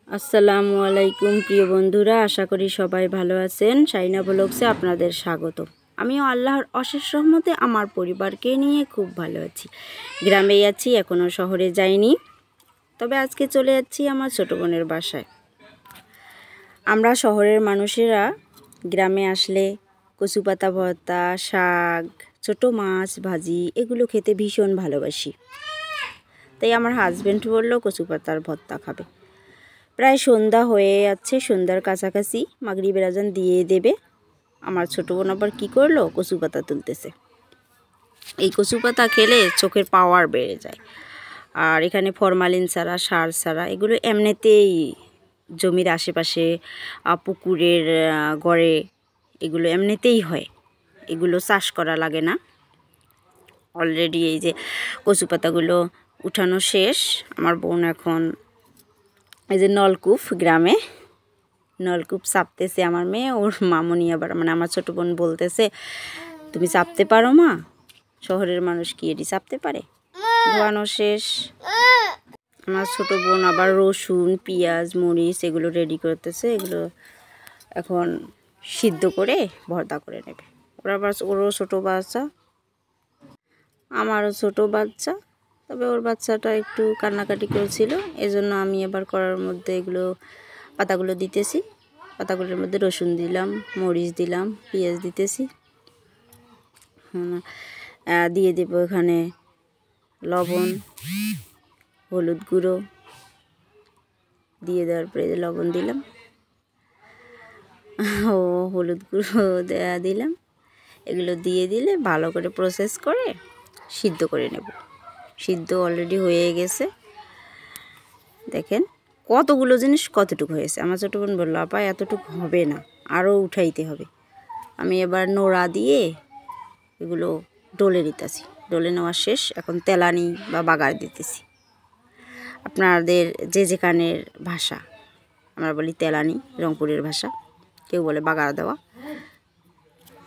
আসসালামু আলাইকুম প্রিয় বন্ধুরা, আশা করি সবাই ভালো আছেন। শাইনা ব্লগসে আপনাদের স্বাগত। আমিও আল্লাহর অশেষ রহমতে আমার পরিবারকে নিয়ে খুব ভালো আছি। গ্রামেই আছি, এখনও শহরে যাইনি। তবে আজকে চলে যাচ্ছি আমার ছোটো বোনের বাসায়। আমরা শহরের মানুষেরা গ্রামে আসলে কচু পাতা ভর্তা, শাক, ছোটো মাছ ভাজি এগুলো খেতে ভীষণ ভালোবাসি। তাই আমার হাজব্যান্ড বললো কচু পাতার ভর্তা খাবে। প্রায় সন্ধ্যা হয়ে যাচ্ছে, সন্ধ্যার কাছাকাছি মাগরিবের আজান দিয়ে দেবে। আমার ছোটো বোন আবার কী করলো, কচু পাতা তুলতেছে। এই কচু পাতা খেলে চোখের পাওয়ার বেড়ে যায়। আর এখানে ফরমালিন ছাড়া, সার ছাড়া, এগুলো এমনিতেই জমির আশেপাশে পুকুরের গড়ে এগুলো এমনিতেই হয়, এগুলো চাষ করা লাগে না। অলরেডি এই যে কচু পাতাগুলো উঠানো শেষ। আমার বোন এখন এই যে নলকূপ, গ্রামে নলকূপ চাপতেছে আমার মেয়ে। ওর মামনি আবার মানে আমার ছোটো বোন বলতেছে, তুমি চাপতে পারো মা? শহরের মানুষ কি এটি চাপতে পারে? ধোয়ানো শেষ। আমার ছোটো বোন আবার রসুন, পেঁয়াজ, মরিচ এগুলো রেডি করতেছে। এগুলো এখন সিদ্ধ করে ভর্তা করে নেবে। ওরও ছোটো বাচ্চা, আমারও ছোটো বাচ্চা। তবে ওর বাচ্চাটা একটু কান্নাকাটি করেছিল, এজন্য আমি আবার করার মধ্যে এগুলো পাতাগুলো দিতেছি। পাতাগুলোর মধ্যে রসুন দিলাম, মরিচ দিলাম, পেঁয়াজ দিতেছি। দিয়ে দেব এখানে লবণ, হলুদ গুঁড়ো দিয়ে দেওয়ার পরে লবণ দিলাম, হলুদ গুঁড়ো দিলাম। এগুলো দিয়ে দিলে ভালো করে প্রসেস করে সিদ্ধ করে নেব। সিদ্ধ অলরেডি হয়ে গেছে। দেখেন কতগুলো জিনিস কতটুকু হয়েছে। আমার ছোটো বোন বললো, আপা এতটুকু হবে না, আরও উঠাইতে হবে। আমি এবার নোড়া দিয়ে এগুলো ডলে নিতেছি। ডলে নেওয়া শেষ, এখন তেলানি বা বাগার দিতেছি। আপনাদের যে যেখানের ভাষা, আমরা বলি তেলানি, রংপুরের ভাষা, কেউ বলে বাগার দেওয়া।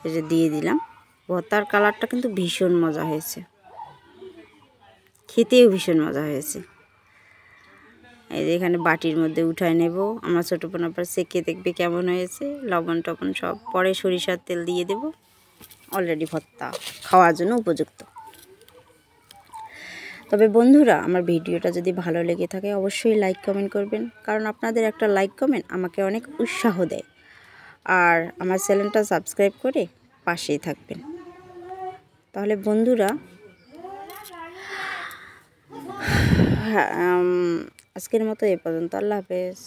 এই যে দিয়ে দিলাম। ভর্তার কালারটা কিন্তু ভীষণ মজা হয়েছে, খেতেও ভীষণ মজা হয়েছে। এই যে এখানে বাটির মধ্যে উঠায় নেব। আমার ছোটো বোন আবার সেকে দেখবে কেমন হয়েছে। লবণ টবণ সব পরে সরিষার তেল দিয়ে দেব। অলরেডি ভর্তা খাওয়ার জন্য উপযুক্ত। তবে বন্ধুরা, আমার ভিডিওটা যদি ভালো লেগে থাকে অবশ্যই লাইক কমেন্ট করবেন, কারণ আপনাদের একটা লাইক কমেন্ট আমাকে অনেক উৎসাহ দেয়। আর আমার চ্যানেলটা সাবস্ক্রাইব করে পাশেই থাকবেন। তাহলে বন্ধুরা, আজকের মতো এ পর্যন্ত। আল্লাহ হাফেজ।